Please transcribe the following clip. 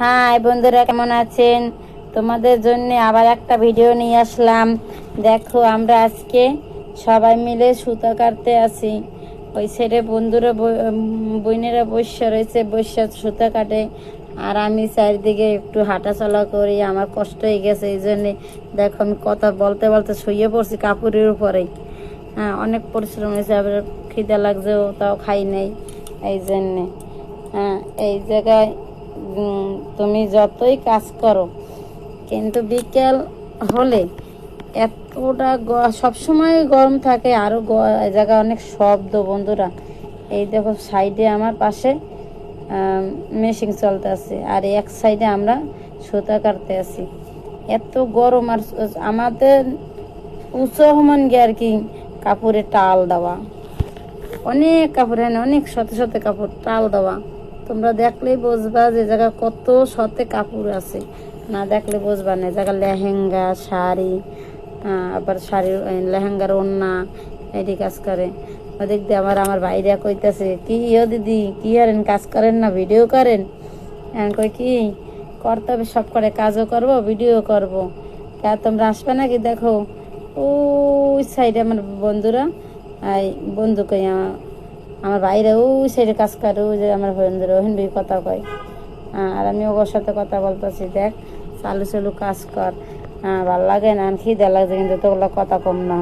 High বন্ধুরা, কেমন আছেন? তোমাদের জন্য আবার একটা ভিডিও নিয়ে আসলাম। দেখো, আমরা আজকে সবাই মিলে সুতা কাটতে আসি। ওই সাইডে বন্ধুরা বোনেরা বসে রয়েছে, বসে সুতা কাটে, আর আমি চারিদিকে একটু হাঁটাচলা করি। আমার কষ্ট হয়ে গেছে, এই জন্যে দেখো আমি কথা বলতে বলতে শুয়ে পড়ছি কাপড়ের উপরেই। হ্যাঁ, অনেক পরিশ্রম হয়েছে, আবার খিদে লাগছে, তাও খাই নাই এই জন্যে। হ্যাঁ, এই জায়গায় তুমি যতই কাজ করো, কিন্তু বিকেল হলে এতটা সবসময় গরম থাকে, আরও এই জায়গায় অনেক শব্দ বন্ধুরা। এই দেখো সাইডে আমার পাশে মেশিন চলতে আছে, আর এক সাইডে আমরা সুতা কাটতে আছি। এত গরম, আর আমাদের উঁচু সমান গিয়ে আর কি কাপড়ে টাল দেওয়া, অনেক কাপড়, হ্যাঁ অনেক শত শত কাপড় টাল দেওয়া। তোমরা দেখলেই বুঝবা যে জায়গা কত শতে কাপড় আছে, না দেখলে বুঝবা না। জায়গা লেহেঙ্গা, শাড়ি, আবার শাড়ির লেহেঙ্গার ওড়না এটি কাজ করে। ওদিক দিয়ে আবার আমার বাইরে কইতেছে, কি ও দিদি কি করেন, কাজ করেন না, ভিডিও করেন? কই কি করতে হবে, সব করে কাজও করব, ভিডিও করব। তা তোমরা আসবে নাকি? দেখো ওই সাইডে আমার বন্ধুরা, বন্ধু কই আমার বাইরে ওই সাইডে কাজ করে, ওই যে আমার বন্ধুরা ওখান কথা কয়। আর আমি ওর সাথে কথা বলতেছি, দেখ চালু চালু কাজ কর। ভাল লাগে না, খিদে লাগছে, কিন্তু তোগুলো কথা কম না।